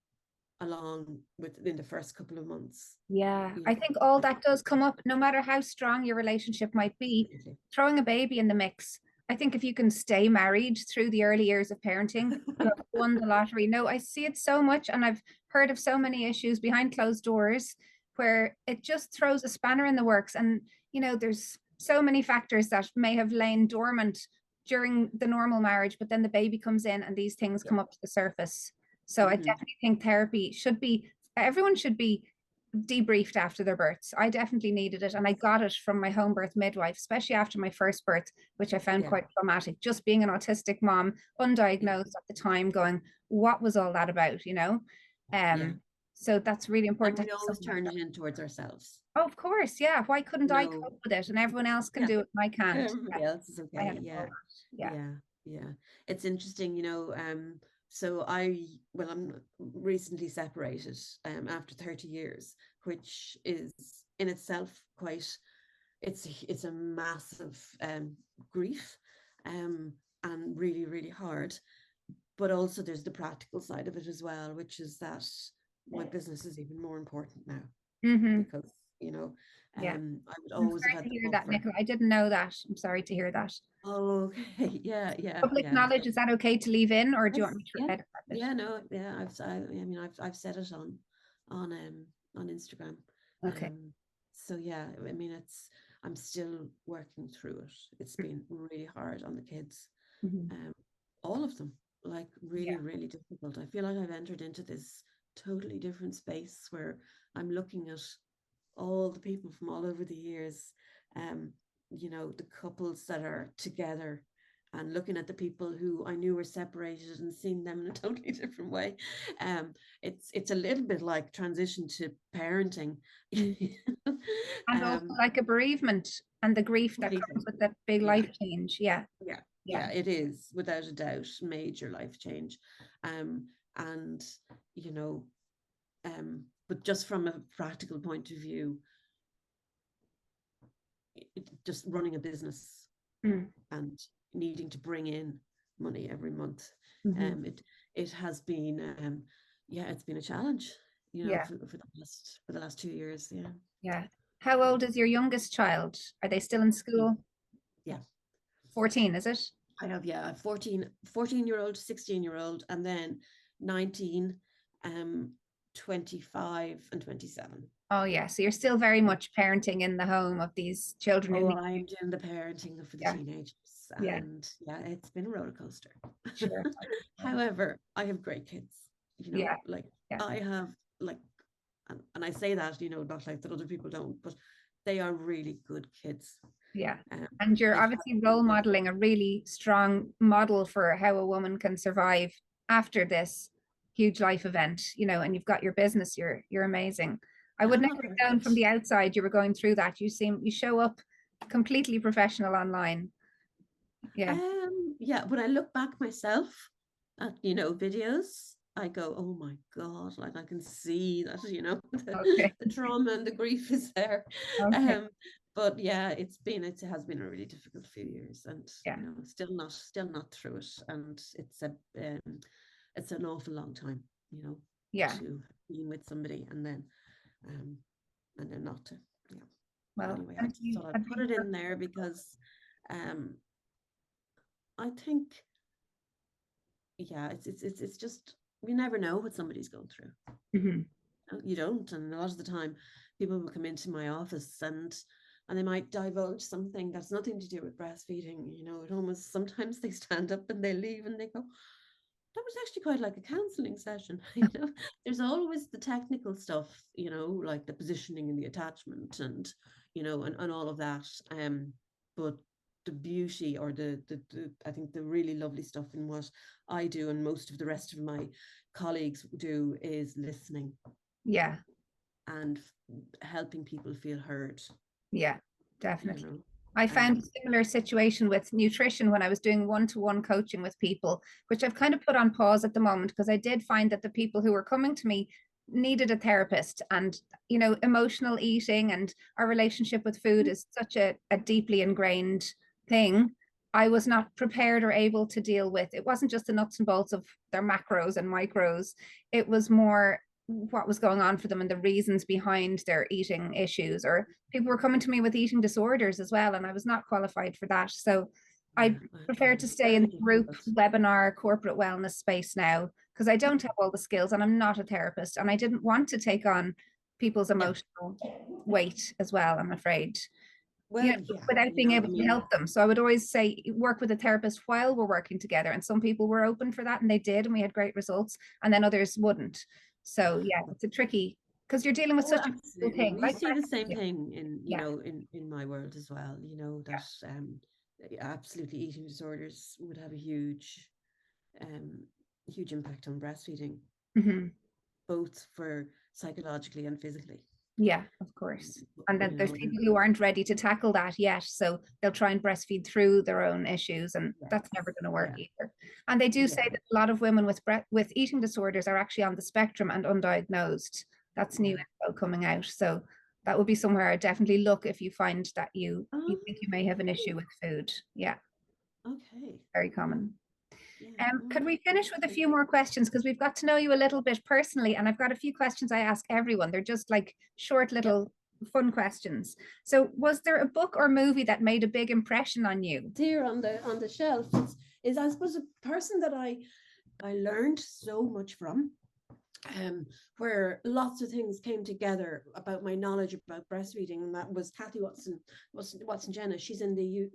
along within the first couple of months. I think all that does come up, no matter how strong your relationship might be. Throwing a baby in the mix, I think if you can stay married through the early years of parenting, you have won the lottery. No, I see it so much, and I've heard of so many issues behind closed doors where it just throws a spanner in the works. And there's so many factors that may have lain dormant during the normal marriage, but then the baby comes in and these things come up to the surface. So I definitely think therapy everyone should be debriefed after their births. I definitely needed it, and I got it from my home birth midwife, especially after my first birth, which I found quite traumatic. Just being an autistic mom, undiagnosed at the time, going, what was all that about, So that's really important. And we always turn it in towards ourselves. Oh, of course, yeah. Why couldn't I cope with it? And everyone else can do it, and I can't. Everybody else is okay. Yeah. It's interesting, so I'm recently separated after 30 years, which is in itself it's a massive grief and really, really hard. But also there's the practical side of it as well, which is that my business is even more important now. Because, I would always have had to hear that, Nicola. I didn't know that. I'm sorry to hear that. Oh, okay. Yeah. Public knowledge, is that okay to leave in, or do you want me to edit that? I've said it on Instagram. Okay. So yeah, I'm still working through it. It's been really hard on the kids. All of them, like really, really difficult. I feel like I've entered into this totally different space where I'm looking at all the people from all over the years, the couples that are together, and looking at the people who I knew were separated and seeing them in a totally different way. It's a little bit like transition to parenting. And also like a bereavement and the grief that comes with that big life change. Yeah, it is without a doubt major life change. But just from a practical point of view, just running a business and needing to bring in money every month, it has been it's been a challenge, for the last 2 years. How old is your youngest child? Are they still in school? 14, is it? I have 14-year-old, 16-year-old, and then 19, 25 and 27. Oh yeah, so you're still very much parenting in the home of these children. I'm doing the parenting for the teenagers, and it's been a roller coaster. However, I have great kids. I have And I say that, you know, not like that other people don't, but they are really good kids. Yeah. And you're obviously role modeling a really strong model for how a woman can survive after this huge life event, you know, and you've got your business, you're amazing. I would never have known from the outside you were going through that. You show up completely professional online. Yeah. Yeah, when I look back myself at, you know, videos, I go, oh my God, like I can see that, you know, Okay. the trauma and the grief is there. Okay. But yeah, it has been a really difficult few years, and Yeah. you know, still not through it, and it's an awful long time, you know, Yeah. to being with somebody and then not to, yeah. Well, Anyway, I just thought I'd put it in there because I think, yeah, it's just, we never know what somebody's going through. Mm-hmm. You don't, and a lot of the time people will come into my office and they might divulge something that's nothing to do with breastfeeding, you know. It almost, sometimes they stand up and they leave and they go, that was actually quite like a counseling session. You know, there's always the technical stuff, you know, like the positioning and the attachment and, you know, and all of that, but the beauty, or the I think the really lovely stuff in what I do and most of the rest of my colleagues do is listening. Yeah. And helping people feel heard. Yeah, definitely. You know? I found a similar situation with nutrition when I was doing one-to-one coaching with people, which I've kind of put on pause at the moment because I did find that the people who were coming to me needed a therapist. And, you know, emotional eating and our relationship with food is such a deeply ingrained thing. I was not prepared or able to deal with. It wasn't just the nuts and bolts of their macros and micros. It was more what was going on for them and the reasons behind their eating issues. Or people were coming to me with eating disorders as well, and I was not qualified for that. So I prefer to stay in group webinar corporate wellness space now because I don't have all the skills and I'm not a therapist, and I didn't want to take on people's emotional weight as well, I'm afraid. Well, you know, without being able to help them. So I would always say work with a therapist while we're working together. And some people were open for that and they did, and we had great results, and then others wouldn't. So yeah, it's a tricky, because you're dealing with such a cool thing. You see the same thing in, you know, in my world as well, you know, that absolutely eating disorders would have a huge impact on breastfeeding, both for psychologically and physically. Yeah, of course. And then there's people who aren't ready to tackle that yet. So they'll try and breastfeed through their own issues, and that's never going to work either. And they do say that a lot of women with eating disorders are actually on the spectrum and undiagnosed. That's new info coming out. So that would be somewhere I'd definitely look if you find that you think you may have an issue with food. Yeah. Okay. Very common. Could we finish with a few more questions? Because we've got to know you a little bit personally, and I've got a few questions I ask everyone. They're just like short little fun questions. So was there a book or movie that made a big impression on you? Here on the shelf is I suppose a person that I learned so much from, where lots of things came together about my knowledge about breastfeeding, and that was Kathy Watson Jenna. She's in the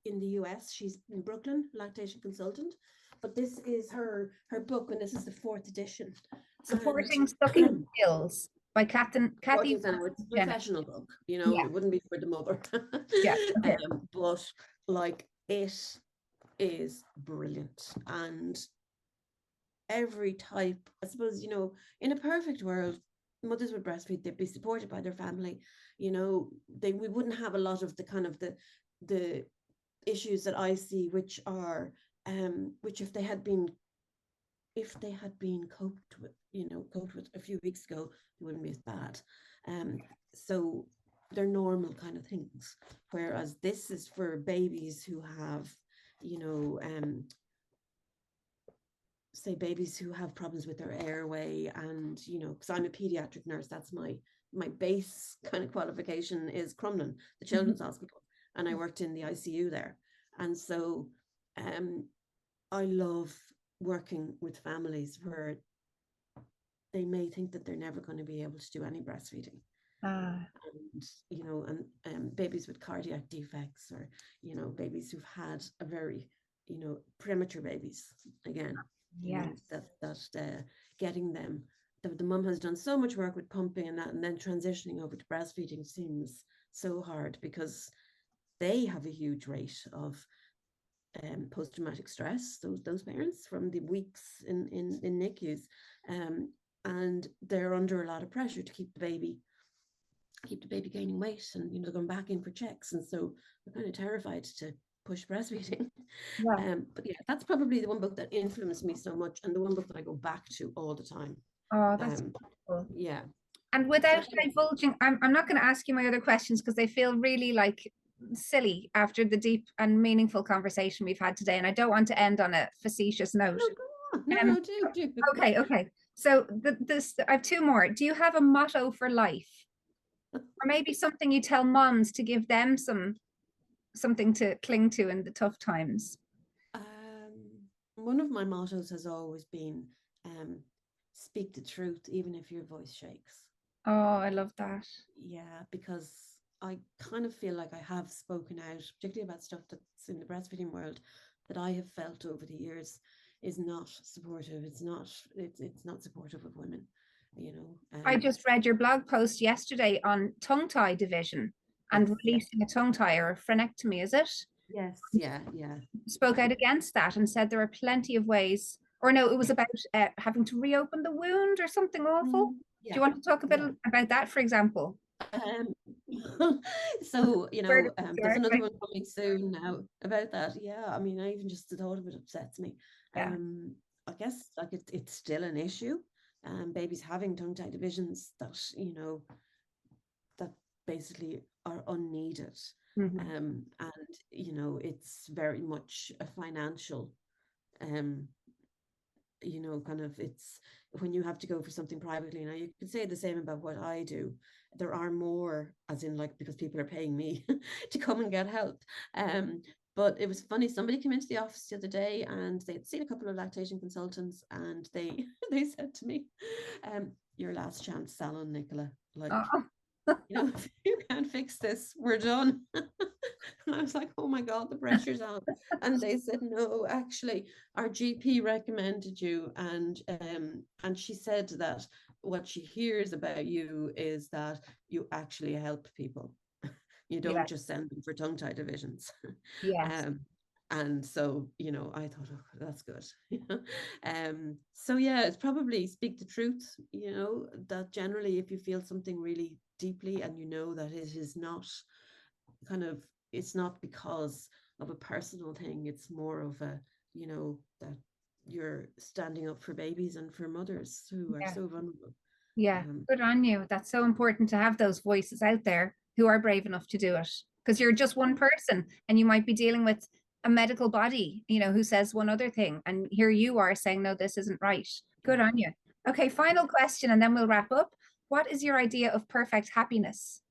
US. She's in Brooklyn, Lactation Consultant. But this is her book, and this is the 4th edition. Supporting Sucking Skills by Kathy. It's a professional book, you know. It wouldn't be for the mother. Okay. But like, it is brilliant, and every type, I suppose, you know, in a perfect world, mothers would breastfeed, they'd be supported by their family, you know, we wouldn't have a lot of the kind of the issues that I see, which are which if they had been coped with a few weeks ago, it wouldn't be as bad. So they're normal kind of things, whereas this is for babies who have, you know, say babies who have problems with their airway, and, you know, because I'm a pediatric nurse, that's my base kind of qualification is Crumlin, the Children's Hospital, and I worked in the ICU there. And so I love working with families where they may think that they're never going to be able to do any breastfeeding. And, you know, and babies with cardiac defects, or, you know, babies who've had a very, you know, premature babies again. That getting them the mum has done so much work with pumping and that, and then transitioning over to breastfeeding seems so hard because they have a huge rate of post-traumatic stress, those parents, from the weeks in NICUs, and they're under a lot of pressure to keep the baby gaining weight, and going back in for checks, and so they're kind of terrified to push breastfeeding. Yeah. But yeah, that's probably the one book that influenced me so much, and the one book that I go back to all the time. Oh, that's cool. Yeah. And without divulging, I'm not going to ask you my other questions because they feel really like silly after the deep and meaningful conversation we've had today. And I don't want to end on a facetious note. No, do. Okay. So I have two more. Do you have a motto for life? Or maybe something you tell moms to give them something to cling to in the tough times? One of my mottos has always been speak the truth, even if your voice shakes. Oh, I love that. Yeah, because I kind of feel like I have spoken out, particularly about stuff that's in the breastfeeding world that I have felt over the years is not supportive. It's not supportive of women, I just read your blog post yesterday on tongue tie division and yes, releasing a tongue tie, or a frenectomy, is it? yes, yeah. Spoke out against that and said there are plenty of ways, or no, it was about having to reopen the wound or something awful. Yeah. Do you want to talk a bit about that, for example? So there's another one coming soon now about that. Yeah, I mean, I even just the thought of it upsets me. Yeah. I guess like it's still an issue. Babies having tongue tie divisions that that basically are unneeded. And it's very much a financial kind of, it's when you have to go for something privately. Now you could say the same about what I do. There are more, as in like, because people are paying me to come and get help. But it was funny, somebody came into the office the other day and they'd seen a couple of lactation consultants, and they said to me, your last chance salon, Nicola, like if you can't fix this, we're done. And I was like, oh my God, the pressure's on. And they said, no, actually, our GP recommended you. And she said that what she hears about you is that you actually help people. You don't just send them for tongue tie divisions. Yes. And so, I thought, oh, that's good. So yeah, it's probably speak the truth, that generally if you feel something really deeply and that it is not it's not because of a personal thing, it's more of a, that you're standing up for babies and for mothers who are so vulnerable. Yeah, good on you. That's so important to have those voices out there who are brave enough to do it, because you're just one person and you might be dealing with a medical body, who says one other thing, and here you are saying, no, this isn't right. Good on you. Okay, final question, and then we'll wrap up. What is your idea of perfect happiness?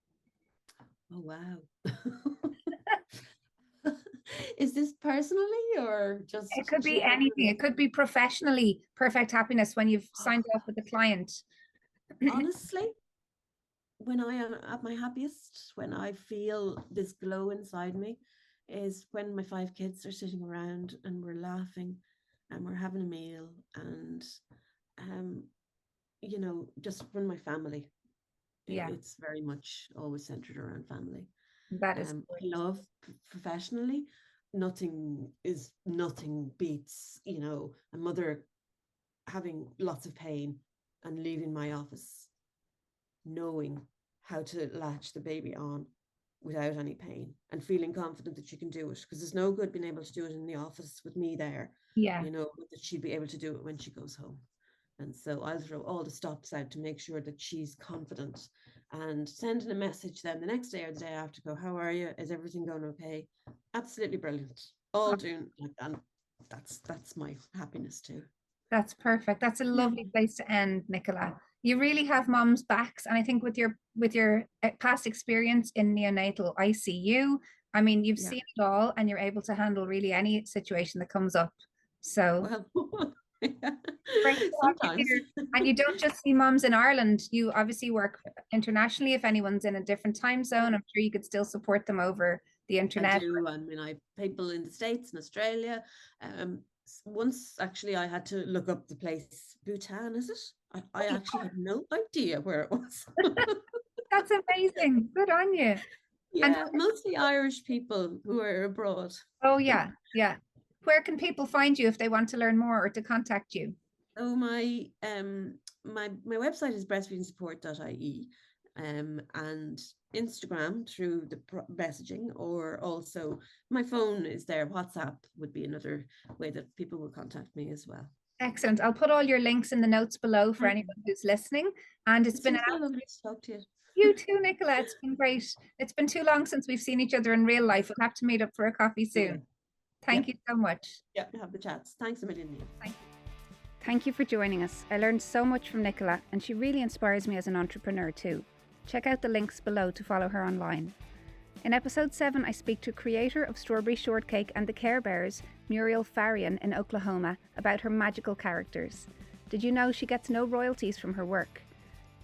Oh, wow. Is this personally or just? It could be anything. It could be professionally, perfect happiness when you've signed off with the client. Honestly, when I am at my happiest, when I feel this glow inside me, is when my 5 kids are sitting around and we're laughing and we're having a meal, and just when my family. Yeah, it's very much always centered around family. that is I love professionally. Nothing beats, a mother having lots of pain and leaving my office knowing how to latch the baby on without any pain and feeling confident that you can do it, because there's no good being able to do it in the office with me there. That she'd be able to do it when she goes home. And so I'll throw all the stops out to make sure that she's confident, and sending a message then the next day or the day after, go, how are you? Is everything going okay? Absolutely brilliant. All doing like that. That's my happiness too. That's perfect. That's a lovely place to end, Nicola. You really have moms' backs, and I think with your past experience in neonatal ICU, I mean, you've seen it all, and you're able to handle really any situation that comes up. So, great to have you here. And you don't just see moms in Ireland. You obviously work internationally. If anyone's in a different time zone, I'm sure you could still support them over the internet. I do. I mean, I have people in the States and Australia. Once actually I had to look up the place, Bhutan, is it? I actually had no idea where it was. That's amazing. Good on you. And Yeah, mostly Irish people who are abroad. oh yeah, yeah. Where can people find you if they want to learn more or to contact you? So my website is breastfeedingsupport.ie, and Instagram through the messaging, or also my phone is there. WhatsApp would be another way that people will contact me as well. Excellent. I'll put all your links in the notes below for anyone who's listening. And it's been so lovely to talk to you. you too, Nicola. It's been great. It's been too long since we've seen each other in real life. We'll have to meet up for a coffee soon. Thank you so much. Yeah, have the chats. Thanks a million, Niamh. Thank you. Thank you for joining us. I learned so much from Nicola, and she really inspires me as an entrepreneur too. Check out the links below to follow her online. In episode 7, I speak to creator of Strawberry Shortcake and the Care Bears, Muriel Farian in Oklahoma, about her magical characters. Did you know she gets no royalties from her work?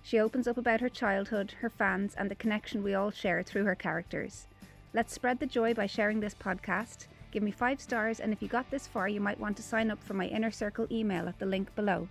She opens up about her childhood, her fans, and the connection we all share through her characters. Let's spread the joy by sharing this podcast. Give me 5 stars, and if you got this far, you might want to sign up for my Inner Circle email at the link below.